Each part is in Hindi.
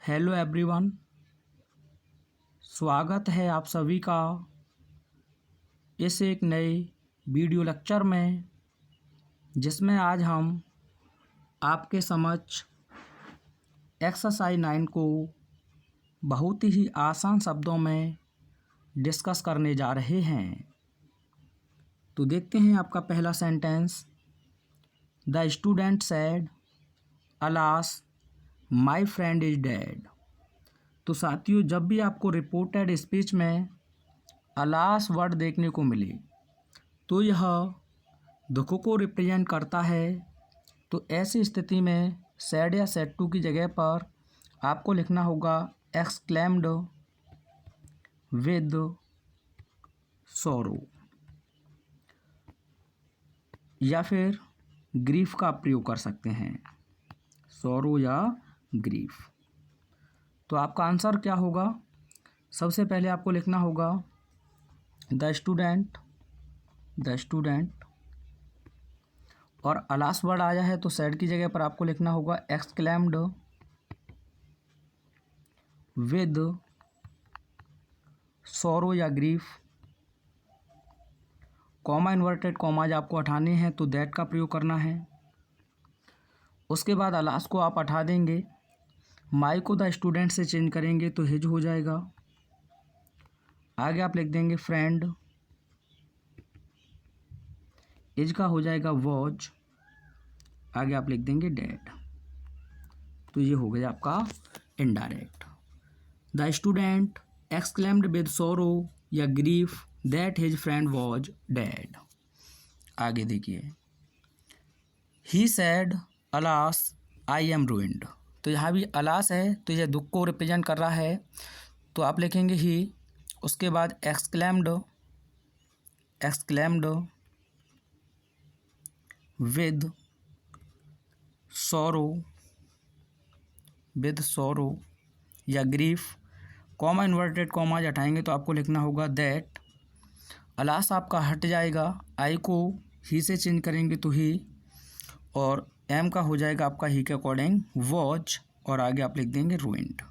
हेलो एवरीवन, स्वागत है आप सभी का इस एक नए वीडियो लेक्चर में, जिसमें आज हम आपके समक्ष एक्सरसाइज 9 को बहुत ही आसान शब्दों में डिस्कस करने जा रहे हैं। तो देखते हैं आपका पहला sentence. The student said, alas my friend is dead. तो साथियों, जब भी आपको रिपोर्टेड स्पीच में अलास वर्ड देखने को मिले तो यह दुख को रिप्रेजेंट करता है। तो ऐसी स्थिति में सैड या सैड टू की जगह पर आपको लिखना होगा एक्सक्लेम्ड विद सॉरो, या फिर ग्रीफ का प्रयोग कर सकते हैं, सॉरो या ग्रीफ। तो आपका आंसर क्या होगा? सबसे पहले आपको लिखना होगा द स्टूडेंट और अलास वर्ड आया है तो सैड की जगह पर आपको लिखना होगा एक्सक्लेम्ड विद सॉरो या ग्रीफ। कॉमा इन्वर्टेड कॉमाज आपको हटाने हैं तो दैट का प्रयोग करना है। उसके बाद अलास को आप हटा देंगे, माई को द स्टूडेंट से चेंज करेंगे तो हिज हो जाएगा। आगे आप लिख देंगे फ्रेंड, इज का हो जाएगा वॉज, आगे आप लिख देंगे डेड। तो ये हो गया आपका indirect. The student exclaimed with सोरो या grief that his friend was dead. आगे देखिए, he said alas I am ruined. तो यहाँ भी अलास है तो यह दुख को रिप्रेजेंट कर रहा है, तो आप लिखेंगे ही, उसके बाद एक्सक्लेम्ड विद सॉरो या ग्रीफ। कॉमा इन्वर्टेड कॉमा हटाएंगे तो आपको लिखना होगा दैट। अलास आपका हट जाएगा, आई को ही से चेंज करेंगे तो ही, और एम का हो जाएगा आपका ही के अकॉर्डिंग वॉच, और आगे आप लिख देंगे ruined,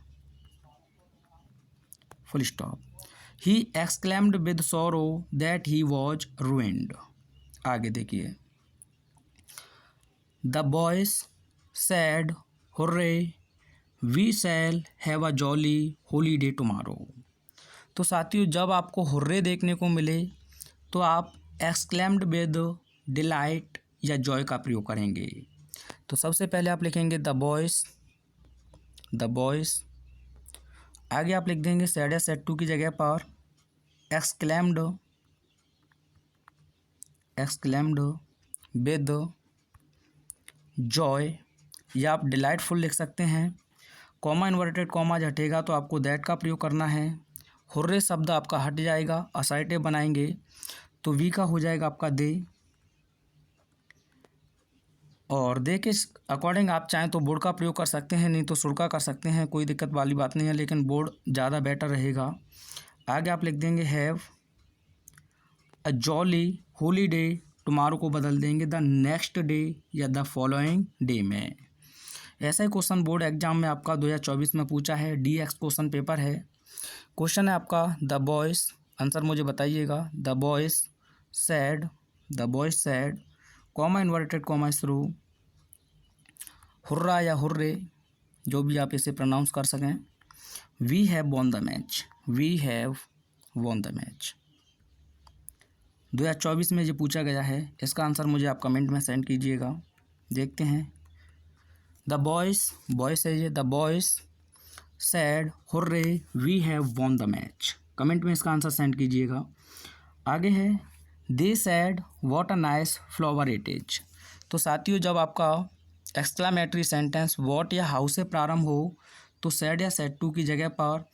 full stop. He exclaimed with sorrow that he was ruined. आगे देखिए, the boys said hurray we shall have a jolly holiday tomorrow. तो साथियों, जब आपको हुर्रे देखने को मिले तो आप एक्सक्लेम्ड विद डिलाइट या जॉय का प्रयोग करेंगे। तो सबसे पहले आप लिखेंगे द बॉयज, आगे आप लिख देंगे सैड या सैड टू की जगह पर एक्सक्लेम्ड विद जॉय, या आप डिलाइटफुल लिख सकते हैं। कॉमा इन्वर्टेड कॉमा हटेगा तो आपको दैट का प्रयोग करना है। हुर्रे शब्द आपका हट जाएगा, असाइटिव बनाएंगे तो वी का हो जाएगा आपका दे, और दे के अकॉर्डिंग आप चाहें तो बोर्ड का प्रयोग कर सकते हैं, नहीं तो सुर का कर सकते हैं, कोई दिक्कत वाली बात नहीं है, लेकिन बोर्ड ज़्यादा बेटर रहेगा। आगे आप लिख देंगे have a jolly holiday tomorrow को बदल देंगे द नेक्स्ट डे या द फॉलोइंग डे में। ऐसा ही क्वेश्चन बोर्ड एग्जाम में आपका 2024 में पूछा है, DX क्वेश्चन पेपर है। क्वेश्चन है आपका द बॉयज़, आंसर मुझे बताइएगा। The boys said comma inverted comma through hurrah या हुर्रे, जो भी आप इसे प्रोनाउंस कर सकें। We have won the match. 2024 में ये पूछा गया है, इसका आंसर मुझे आप कमेंट में सेंड कीजिएगा। देखते हैं, द बॉयज़ है ये, the boys said hurray we have won the match. Comment में इसका आंसर सेंड कीजिएगा। आगे है they said what a nice flower it is. तो साथियों, जब आपका एक्सक्लेमेटरी सेंटेंस व्हाट या हाउ से प्रारंभ हो तो सैड या सैड टू की जगह पर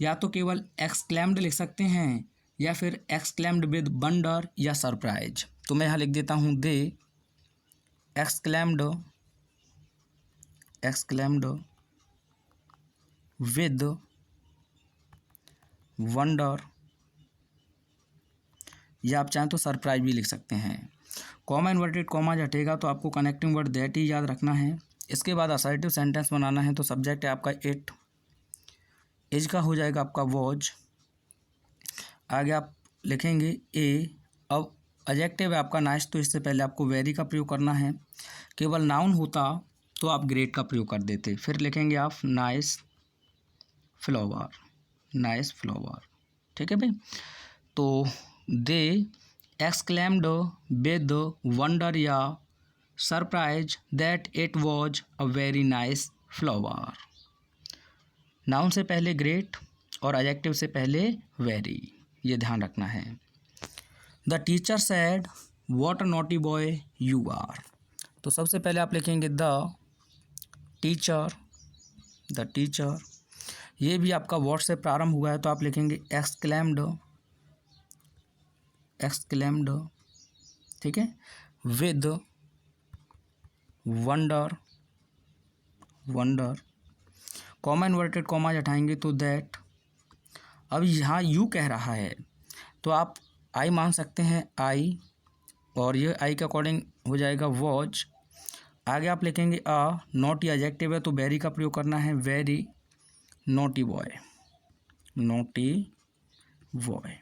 या तो केवल एक्सक्लेम्ड लिख सकते हैं या फिर एक्सक्लेम्ड विद वंडर या सरप्राइज। तो मैं यहाँ लिख देता हूँ दे एक्सक्लेम्ड विद वंडर, या आप चाहें तो सरप्राइज भी लिख सकते हैं। कॉमा इन्वर्टेड कॉमा हटेगा तो आपको कनेक्टिंग वर्ड दैट ही याद रखना है। इसके बाद असर्टिव सेंटेंस बनाना है, तो सब्जेक्ट है आपका इट, एज का हो जाएगा आपका वॉज। आगे आप लिखेंगे ए। अब एडजेक्टिव है आपका नाइस, तो इससे पहले आपको वेरी का प्रयोग करना है। केवल नाउन होता तो आप ग्रेट का प्रयोग कर देते। फिर लिखेंगे आप नाइस फ्लावर, नाइस फ्लावर। ठीक है भाई। तो दे एक्सक्लेम्ड विद वंडर या surprise that it was a very nice flower. Noun से पहले ग्रेट और एडजेक्टिव से पहले वेरी, ये ध्यान रखना है। The teacher said what a naughty boy you are. तो सबसे पहले आप लिखेंगे द टीचर, द टीचर। ये भी आपका वर्ड से प्रारंभ हुआ है तो आप लिखेंगे एक्सक्लेम्ड, एक्सक्लेम्ड। ठीक है। With wonder, wonder. Comma inverted comma हटाएंगे तो दैट। अब यहाँ यू कह रहा है तो आप आई मान सकते हैं आई, और ये आई के अकॉर्डिंग हो जाएगा वॉच। आगे आप लिखेंगे अ, नॉटी एडजेक्टिव है तो वेरी का प्रयोग करना है, very naughty boy, naughty boy.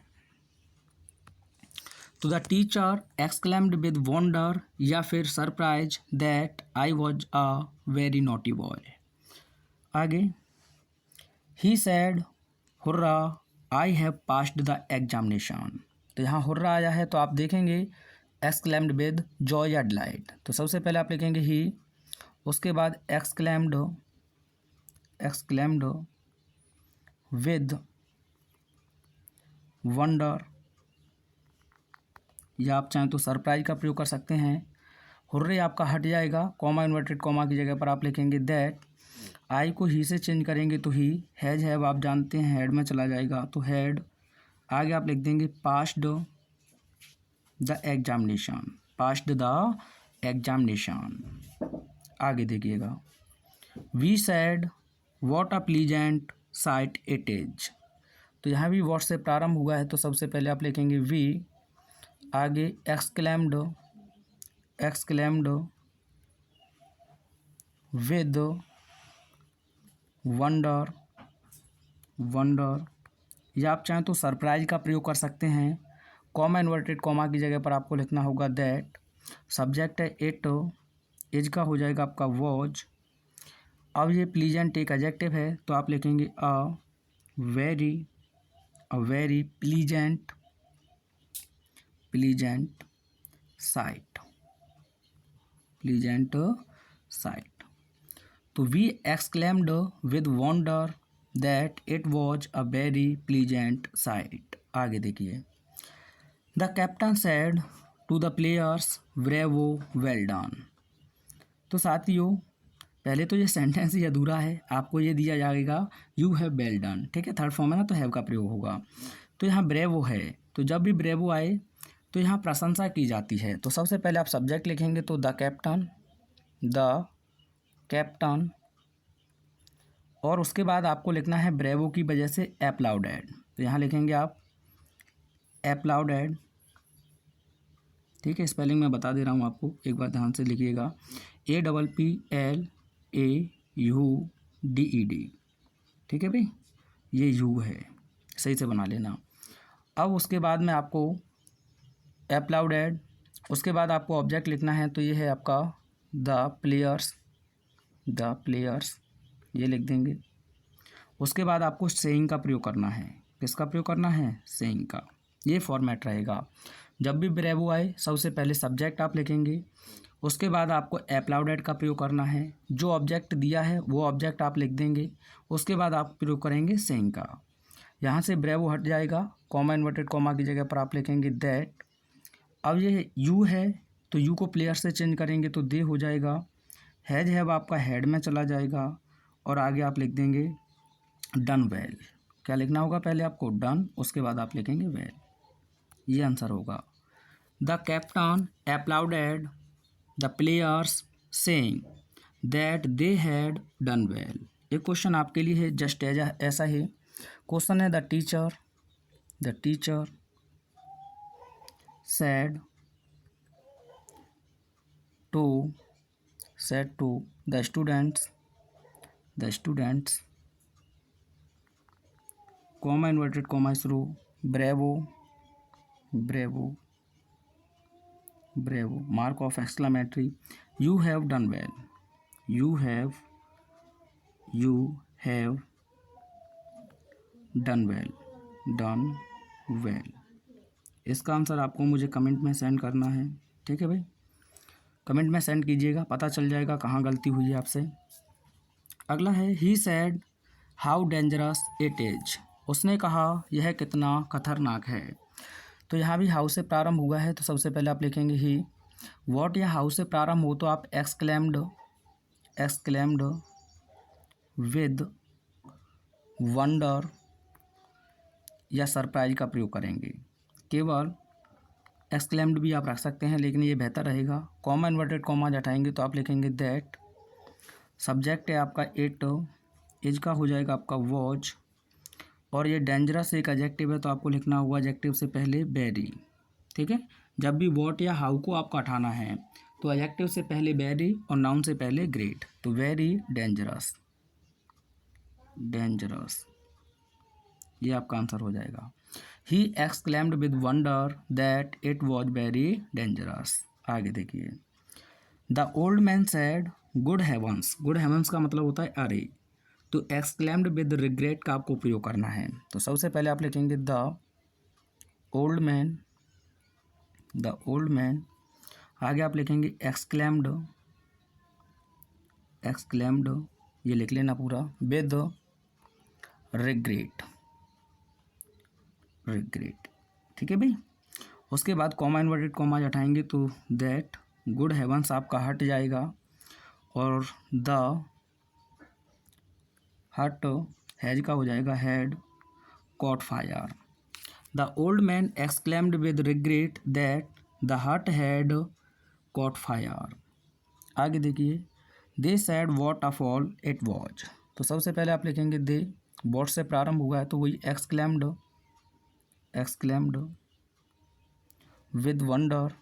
तो the teacher exclaimed with wonder या फिर surprise that I was a very naughty boy. आगे he said hurrah I have passed the examination. तो यहाँ हुर्रा आया है तो आप देखेंगे एक्सक्लेम्ड विद जॉय या डिलाइट। तो सबसे पहले आप लिखेंगे ही, उसके बाद एक्सक्लेम्ड, एक्सक्लेम्ड विद वंडर, या आप चाहें तो सरप्राइज का प्रयोग कर सकते हैं। हुर्रे आपका हट जाएगा, कॉमा इन्वर्टेड कॉमा की जगह पर आप लिखेंगे दैट। आई को ही से चेंज करेंगे तो ही, हैज हैव आप जानते हैं हेड में चला जाएगा तो हैड। आगे आप लिख देंगे passed the examination, passed the examination. आगे देखिएगा we said what a pleasant sight it is. तो यहाँ भी व्हाट से प्रारंभ हुआ है तो सबसे पहले आप लिखेंगे वी। आगे exclaimed, exclaimed with wonder, wonder. या आप चाहें तो सरप्राइज का प्रयोग कर सकते हैं। कॉमा इन्वर्टेड कॉमा की जगह पर आपको लिखना होगा दैट। सब्जेक्ट है इट, एज का हो जाएगा आपका वॉज। अब ये प्लीजेंट एक एडजेक्टिव है तो आप लिखेंगे very, a very pleasant, pleasant sight, pleasant sight. तो we exclaimed with wonder that it was a very pleasant sight. आगे देखिए the captain said to the players bravo well done. तो साथियों पहले तो ये सेंटेंस ही अधूरा है, आपको ये दिया जाएगा यू हैव वेल डन। ठीक है, थर्ड फॉर्म है ना तो हैव का प्रयोग होगा। तो यहाँ ब्रेवो है तो जब भी ब्रेवो आए तो यहाँ प्रशंसा की जाती है। तो सबसे पहले आप सब्जेक्ट लिखेंगे तो द कैप्टन, द कैप्टन। और उसके बाद आपको लिखना है ब्रेवो की वजह से एप्लाउडेड। तो यहाँ लिखेंगे आप एप्लाउडेड। ठीक है, स्पेलिंग मैं बता दे रहा हूँ आपको, एक बार ध्यान से लिखिएगा। APPLAUDED। ठीक है भाई, ये यू है, सही से बना लेना। अब उसके बाद में आपको एप्लाउडेड, उसके बाद आपको ऑब्जेक्ट लिखना है तो ये है आपका द प्लेयर्स, द प्लेयर्स, ये लिख देंगे। उसके बाद आपको सेइंग का प्रयोग करना है। किसका प्रयोग करना है? सेइंग का। ये फॉर्मेट रहेगा। जब भी ब्रेवो आए सबसे पहले सब्जेक्ट आप लिखेंगे, उसके बाद आपको एप्लाउडेड का प्रयोग करना है। जो ऑब्जेक्ट दिया है वो ऑब्जेक्ट आप लिख देंगे, उसके बाद आप प्रयोग करेंगे सेइंग का। यहाँ से ब्रेवो हट जाएगा, कॉमा इन्वर्टेड कॉमा की जगह पर आप लिखेंगे दैट। अब ये यू है तो यू को प्लेयर से चेंज करेंगे तो दे हो जाएगा। हैज हैव आपका हेड में चला जाएगा और आगे आप लिख देंगे डन वेल। क्या लिखना होगा? पहले आपको डन, उसके बाद आप लिखेंगे वेल। ये आंसर होगा। The captain applauded the players saying that they had done well. एक क्वेश्चन आपके लिए है जस्ट ऐसा ही क्वेश्चन है। The teacher said to the students comma inverted comma शुरू, bravo, bravo, bravo, mark of exclamatory, you have done well, you have done well, done well. इसका आंसर आपको मुझे कमेंट में सेंड करना है, ठीक है भाई, कमेंट में सेंड कीजिएगा, पता चल जाएगा कहाँ गलती हुई है आपसे। अगला है he said how dangerous it is, उसने कहा यह कितना खतरनाक है। तो यहाँ भी हाउ से प्रारंभ हुआ है, तो सबसे पहले आप लिखेंगे ही। वॉट या हाउ से प्रारंभ हो तो आप एक्सक्लेम्ड विद वंडर या सरप्राइज का प्रयोग करेंगे। केवल एक्सक्लेम्ड भी आप रख सकते हैं, लेकिन ये बेहतर रहेगा। कॉमा इन्वर्टेड कॉमा हटाएंगे तो आप लिखेंगे दैट, सब्जेक्ट है आपका इट, एज का हो जाएगा आपका वॉच, और ये डेंजरस एक एडजेक्टिव है तो आपको लिखना होगा एडजेक्टिव से पहले वेरी, ठीक है। जब भी वॉट या हाउ को आपको हटाना है तो एडजेक्टिव से पहले वेरी और नाउन से पहले ग्रेट, तो वेरी डेंजरस, डेंजरस, ये आपका आंसर हो जाएगा। He exclaimed with wonder that it was very dangerous. आगे देखिए, the old man said good heavens, good heavens का मतलब होता है अरे, तो एक्सक्लेम्ड विद रिग्रेट का आपको उपयोग करना है। तो सबसे पहले आप लिखेंगे the old man, the old man, आगे आप लिखेंगे एक्सक्लेम्ड, एक्सक्लेम्ड, ये लिख लेना पूरा, विद रिग्रेट, रिग्रेट, ठीक है भाई। उसके बाद कॉमा इन्वर्टेड कॉमा हटाएंगे तो दैट गुड हेवंस आपका हट जाएगा, और द हट हैज का हो जाएगा had caught fire. The old man exclaimed with regret that the hut had caught fire. आगे देखिए, they said what a fall it was, तो सबसे पहले आप लिखेंगे दे, वॉट से प्रारंभ हुआ है तो वही exclaimed, exclaimed with wonder,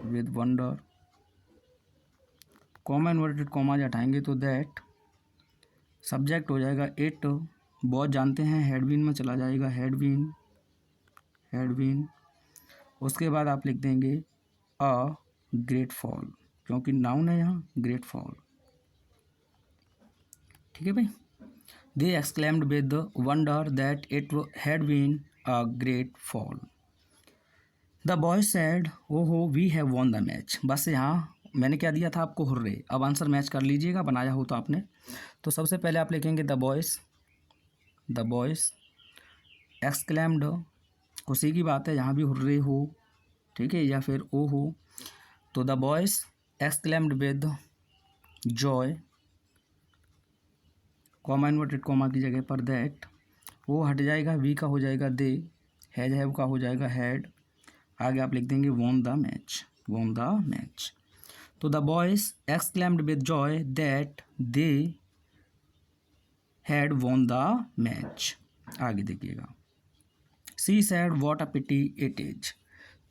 with wonder, comma inverted comma हटाएंगे तो दैट, सब्जेक्ट हो जाएगा इट, बहुत जानते हैं हैडबीन में चला जाएगा हैडबीन, हैडबीन। उसके बाद आप लिख देंगे अ ग्रेट फॉल, क्योंकि नाउन है यहाँ ग्रेट फॉल, ठीक है भाई। They exclaimed with wonder that it had been a great fall. The boy said oho we have won the match, बस यहाँ मैंने क्या दिया था आपको हुर्रे, अब आंसर मैच कर लीजिएगा बनाया हो तो आपने। तो सबसे पहले आप लिखेंगे the boys, the boys exclaimed, उसी की बात है यहाँ भी हुर्रे हो, ठीक है, या फिर ओ हो, तो the boys exclaimed with Joy, comma inverted comma की जगह पर दैट, वो हट जाएगा, वी का हो जाएगा दे, हैज हैव का हो जाएगा हैड, आगे आप लिख देंगे won the match, won the match. तो the boys exclaimed with joy that they had won the match. आगे देखिएगा, she said what a pity it is,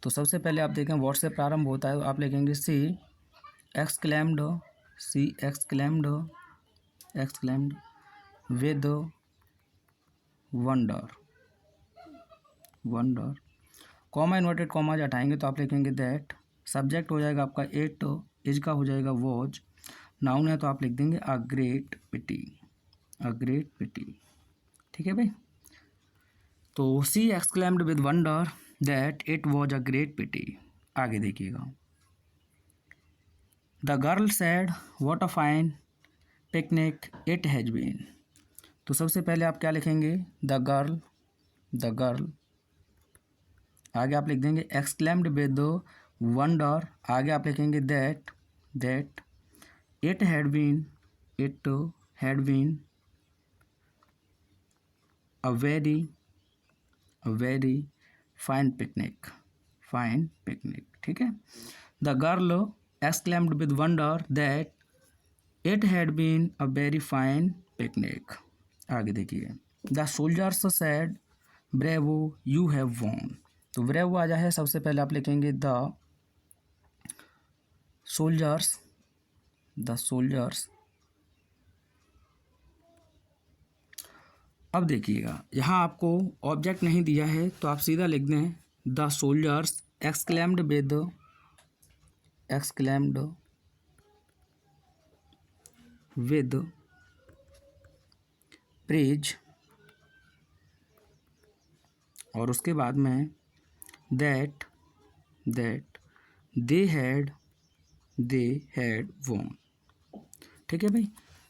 तो सबसे पहले आप देखें वॉट से प्रारंभ होता है, आप लिखेंगे she exclaimed, she exclaimed, exclaimed with wonder, wonder, comma inverted comma हटाएंगे तो आप लिखेंगे दैट, सब्जेक्ट हो जाएगा आपका इट, इज का हो जाएगा वॉज, नाउन है तो आप लिख देंगे a great pity, a great पिटी, ठीक है भाई। तो she exclaimed with wonder that it was a great pity. आगे देखिएगा, the girl said what a fine picnic it has been, तो सबसे पहले आप क्या लिखेंगे द गर्ल, द गर्ल, आगे आप लिख देंगे एक्सक्लेम्ड विद वंडर, आगे आप लिखेंगे that, that it had been, it had been a very fine picnic, fine picnic, ठीक है। The girl exclaimed with wonder that it had been a very fine picnic. आगे देखिए, the soldiers said bravo you have won, तो ब्रेवो आ जाए, सबसे पहले आप लिखेंगे द सोल्जर्स, द सोल्जर्स अब देखिएगा, यहाँ आपको ऑब्जेक्ट नहीं दिया है तो आप सीधा लिख दें the soldiers exclaimed with praise, और उसके बाद में दैट दे हैड वॉन। ठीक है भाई,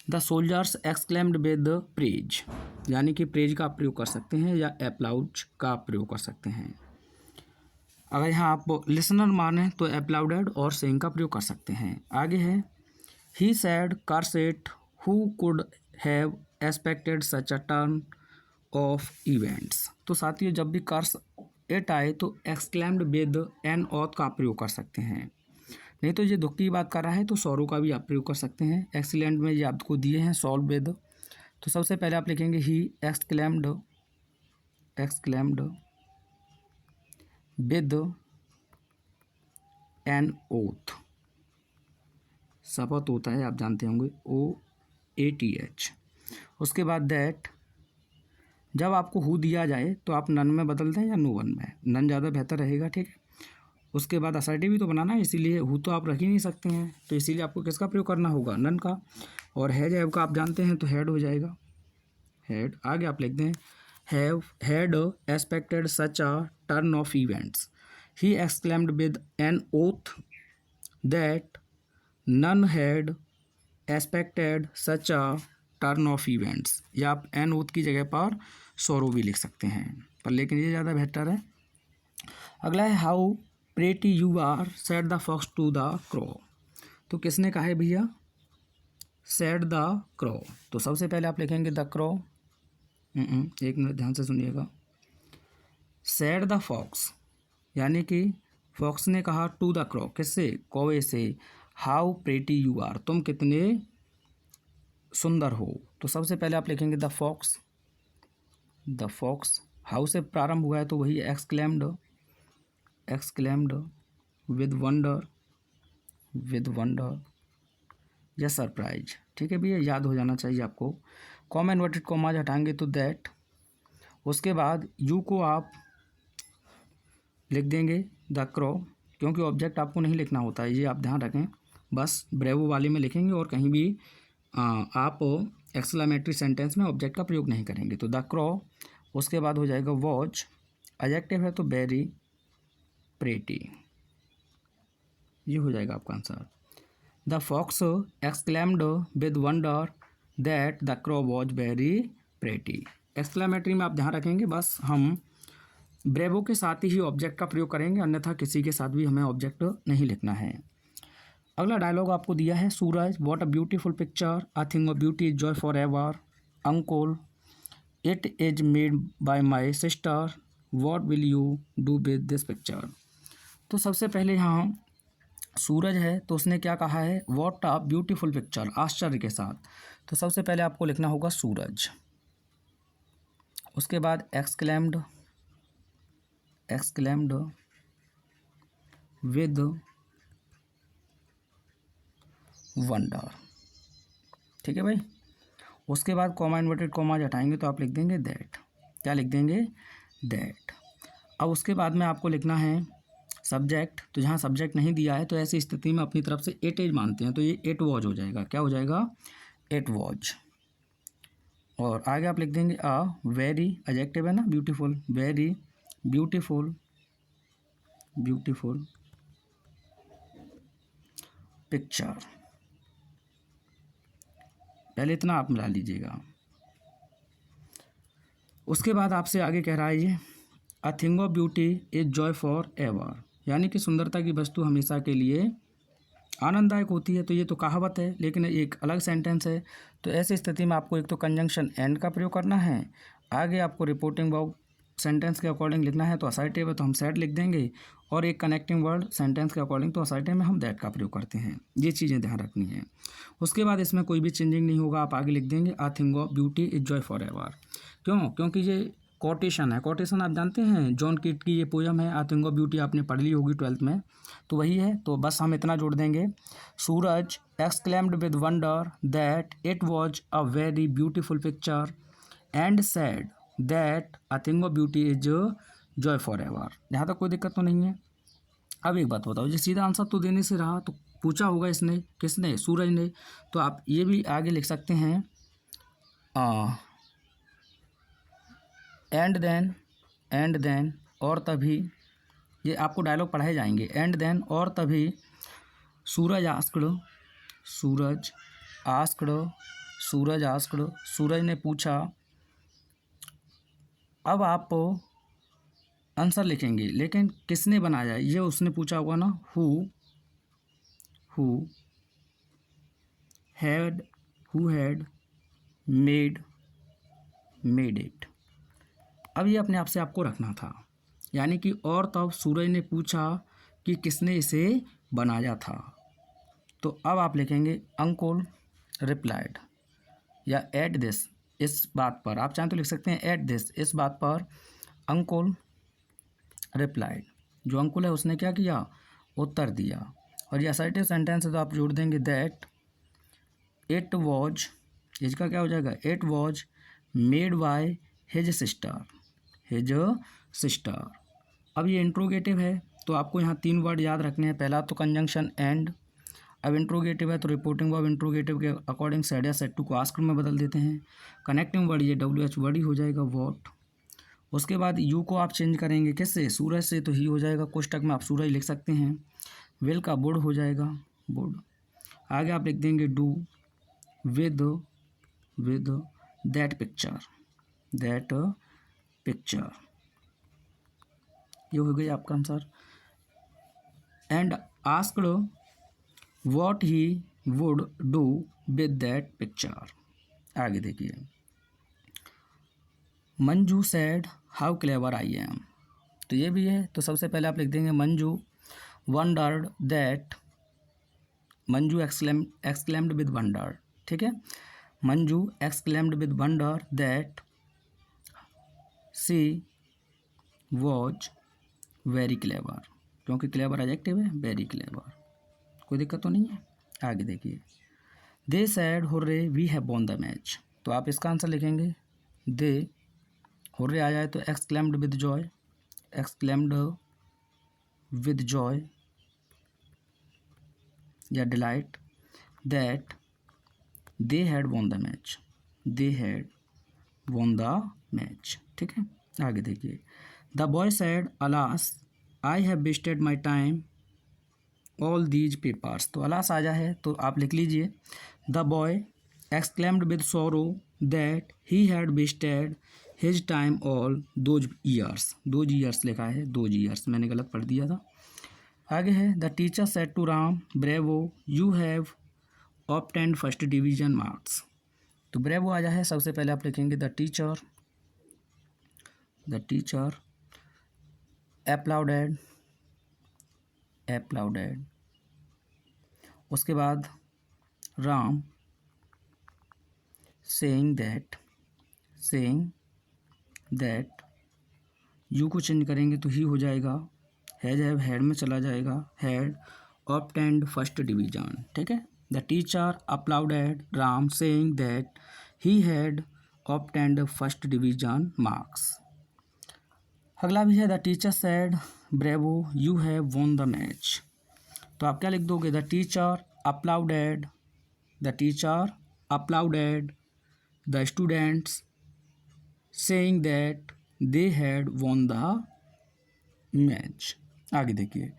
the soldiers exclaimed with praise, यानी कि प्रेज का आप प्रयोग कर सकते हैं या एप्लाउड का आप प्रयोग कर सकते हैं। अगर यहाँ आप लिसनर माने तो एप्लाउडेड और सेइंग का प्रयोग कर सकते हैं। आगे है he said curse it who could have expected such a turn of events. तो साथियों, जब भी कर्स इट आए तो एक्सक्लेम्ड विद एन ऑथ का प्रयोग कर सकते हैं। नहीं तो ये दुख की बात कर रहा है तो सॉरो का भी आप प्रयोग कर सकते हैं। एक्सीलेंट में ये आपको दिए हैं सॉल्व विद, तो सबसे पहले आप लिखेंगे ही एक्सक्लेम्ड विद एन ओथ, शपथ होता है, आप जानते होंगे, OATH। उसके बाद दैट, जब आपको हु दिया जाए तो आप नन में बदल दें या नो वन में, नन ज़्यादा बेहतर रहेगा। ठीक है, उसके बाद असर्टिव भी तो बनाना है, इसीलिए हु तो आप रख ही नहीं सकते हैं, तो इसीलिए आपको किसका प्रयोग करना होगा, नन का। और हैव का आप जानते हैं तो हैड हो जाएगा, हैड। आगे आप लिख दें had expected such a turn of events, he exclaimed with an oath that none had expected such a turn of events, या आप एन ओथ की जगह पर सॉरो भी लिख सकते हैं, पर लेकिन ये ज़्यादा बेहतर है। अगला है how pretty you are said the fox to the crow. तो किसने कहा है भैया, सेड द क्रो। तो सबसे पहले आप लिखेंगे द क्रो, एक मिनट ध्यान से सुनिएगा। सेड द फॉक्स, यानी कि फॉक्स ने कहा टू द क्रो, किससे, कौवे से, हाउ प्रेटी यू आर, तुम कितने सुंदर हो। तो सबसे पहले आप लिखेंगे द फॉक्स, हाउ से प्रारंभ हुआ है तो वही एक्सक्लेम्ड विद वंडर या सरप्राइज। ठीक है भैया, याद हो जाना चाहिए आपको। कॉमा इन्वर्टेड कॉमा हटाएंगे तो दैट, उसके बाद यू को आप लिख देंगे द क्रो, क्योंकि ऑब्जेक्ट आपको नहीं लिखना होता है, ये आप ध्यान रखें, बस ब्रेवो वाले में लिखेंगे और कहीं भी आप एक्सक्लेमेटरी सेंटेंस में ऑब्जेक्ट का प्रयोग नहीं करेंगे। तो द क्रो, उसके बाद हो जाएगा वॉच, एडजेक्टिव है तो वेरी प्रेटी, ये हो जाएगा आपका answer. The fox exclaimed with wonder that the crow was very pretty. Exclamatory में आप ध्यान रखेंगे, बस हम ब्रेवो के साथ ही ऑब्जेक्ट का प्रयोग करेंगे, अन्यथा किसी के साथ भी हमें ऑब्जेक्ट नहीं लिखना है। अगला डायलॉग आपको दिया है, Suraj what a beautiful picture, a thing of beauty is joy for ever, uncle it is made by my sister, what will you do with this picture. तो सबसे पहले यहाँ सूरज है तो उसने क्या कहा है, व्हाट अ ब्यूटीफुल पिक्चर, आश्चर्य के साथ। तो सबसे पहले आपको लिखना होगा सूरज, उसके बाद एक्सक्लेम्ड विद वंडर। ठीक है भाई, उसके बाद कॉमा इन्वर्टेड कॉमा हटाएंगे तो आप लिख देंगे दैट, क्या लिख देंगे, दैट। अब उसके बाद में आपको लिखना है सब्जेक्ट, तो जहाँ सब्जेक्ट नहीं दिया है तो ऐसी स्थिति में अपनी तरफ से इट इज मानते हैं, तो ये इट वॉज हो जाएगा, क्या हो जाएगा, इट वॉज। और आगे आप लिख देंगे अ वेरी, एडजेक्टिव है ना, ब्यूटीफुल, वेरी ब्यूटीफुल पिक्चर, पहले इतना आप मिला लीजिएगा। उसके बाद आपसे आगे कह रहा है ये, अ thing of beauty is joy for ever, यानी कि सुंदरता की वस्तु हमेशा के लिए आनंददायक होती है। तो ये तो कहावत है, लेकिन एक अलग सेंटेंस है, तो ऐसी स्थिति में आपको एक तो कंजंक्शन एंड का प्रयोग करना है, आगे आपको रिपोर्टिंग वर्ब सेंटेंस के अकॉर्डिंग लिखना है, तो असर्टिव है तो हम सेड लिख देंगे, और एक कनेक्टिंग वर्ड सेंटेंस के अकॉर्डिंग तो असर्टिव में हम दैट का प्रयोग करते हैं। ये चीज़ें ध्यान रखनी है। उसके बाद इसमें कोई भी चेंजिंग नहीं होगा, आप आगे लिख देंगे अ thing of beauty is joy for ever. क्यों, क्योंकि ये कोटेशन है, कोटेशन आप जानते हैं, जॉन कीट की ये पोयम है, अ थिंग ऑफ ब्यूटी, आपने पढ़ ली होगी 12th में, तो वही है। तो बस हम इतना जोड़ देंगे, Suraj exclaimed with wonder that it was a very beautiful picture, and said that a thing of beauty is joy for ever. यहाँ तक कोई दिक्कत तो नहीं है। अब एक बात बताओ, ये सीधा आंसर तो देने से रहा, तो पूछा होगा इसने, किसने, सूरज ने। तो आप ये भी आगे लिख सकते हैं एंड देन और तभी, ये आपको डायलॉग पढ़ाए जाएंगे। एंड देन और तभी सूरज आस्क्ड सूरज ने पूछा। अब आप आंसर लिखेंगे, लेकिन किसने बनाया, ये उसने पूछा होगा ना। Who had made it. अब ये अपने आप से आपको रखना था, यानी कि और तब सूरज ने पूछा कि किसने इसे बनाया था। तो अब आप लिखेंगे अंकुल रिप्लाइड, या एट दिस, इस बात पर। आप चाहें तो लिख सकते हैं एट दिस, इस बात पर अंकुल रिप्लाइड। जो अंकुल है उसने क्या किया, उत्तर दिया। और ये असर्टिव सेंटेंस है तो आप जोड़ देंगे दैट इट वॉज, इसका क्या हो जाएगा, it was made by his sister. अब ये इंट्रोगेटिव है तो आपको यहाँ 3 वर्ड याद रखने हैं। पहला तो कंजंक्शन एंड। अब इंट्रोगेटिव है तो रिपोर्टिंग वर्ब इंट्रोगेटिव के अकॉर्डिंग सेड या सेड टू को आस्क्ड में बदल देते हैं। कनेक्टिंग वर्ड ये WH वर्ड ही हो जाएगा, वॉट। उसके बाद यू को आप चेंज करेंगे किससे, सूरज से, तो ही हो जाएगा। कोष्टक में आप सूरज लिख सकते हैं। विल का वुड हो जाएगा, वुड। आगे आप लिख देंगे डू विद दैट पिक्चर, ये हो गया आपका answer. And asked what he would do with that picture. आगे देखिए, Manju said how clever I am. तो ये भी है, तो सबसे पहले आप लिख देंगे Manju wondered that, Manju exclaimed with wonder, ठीक है। Manju exclaimed with wonder that she was very clever, क्योंकि क्लेवर एडजेक्टिव है, वेरी क्लेवर, कोई दिक्कत तो नहीं है। आगे देखिए, they said hurray we have won the match. तो आप इसका आंसर लिखेंगे दे, हुर्रे आ जाए तो एक्सक्लेम्ड विद जॉय या delight, that they had won the match, ठीक है। आगे देखिए, the boy said alas I have wasted my time all these papers. तो अलास आजा है तो आप लिख लीजिए the boy exclaimed with sorrow that he had wasted his time all those years लिखा है, 2 ईयर्स, मैंने गलत पढ़ दिया था। आगे है, the teacher said to Ram bravo you have obtained first division marks. तो ब्रेवो आजा है, सबसे पहले आप लिखेंगे द टीचर applauded, उसके बाद राम saying that, यू को चेंज करेंगे तो ही हो जाएगा, हैड में चला जाएगा, हैड obtained फर्स्ट डिवीजन, ठीक है। The teacher applauded Ram saying that he had obtained first division marks. अगला भी है, the teacher said bravo you have won the match. तो आप क्या लिख दोगे, the teacher applauded the students saying that they had won the match. आगे देखिए,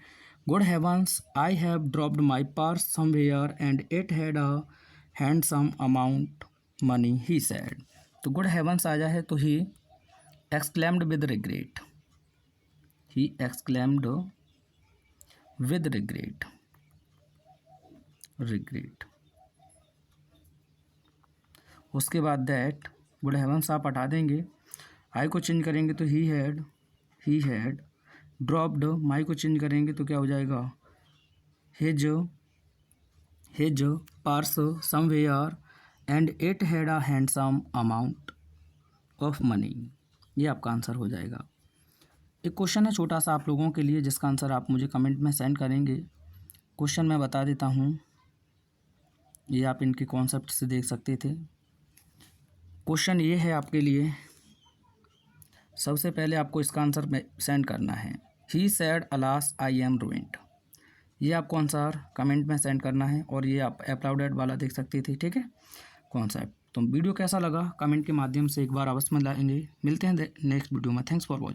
good heavens I have dropped my purse somewhere and it had a handsome amount money he said. तो गुड हेवंस आ जाए तो ही एक्सक्लेम्ड विद रिग्रेट, रिग्रेट। उसके बाद दैट, गुड हेवंस आप हटा देंगे, आई को चेंज करेंगे तो ही हैड ड्रॉप्ड, माई को चेंज करेंगे तो क्या हो जाएगा, his purse somewhere and it had a handsome amount of money. ये आपका आंसर हो जाएगा। एक क्वेश्चन है छोटा सा आप लोगों के लिए, जिसका आंसर आप मुझे कमेंट में सेंड करेंगे। क्वेश्चन मैं बता देता हूँ, ये आप इनके कॉन्सेप्ट से देख सकते थे। क्वेश्चन ये है आपके लिए, सबसे पहले आपको इसका आंसर सेंड करना है। He said alas I am ruined, ये आपको आंसर कमेंट में सेंड करना है। और ये आप अपलोडेड वाला देख सकती थी, ठीक है, कौन सा है। तो वीडियो कैसा लगा कमेंट के माध्यम से एक बार अवश्य में लाएंगे। मिलते हैं नेक्स्ट वीडियो में। Thanks for watching.